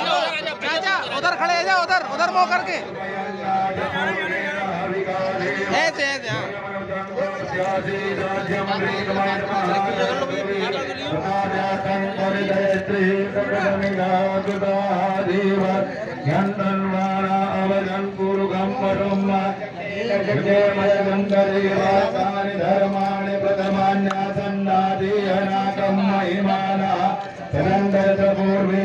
उधर खड़े हैं, उधर उधर मुंह करके ऐसे ऐसे धर्माणि प्रथमान्यासन्नादीयनाकं महिमानः पूर्वे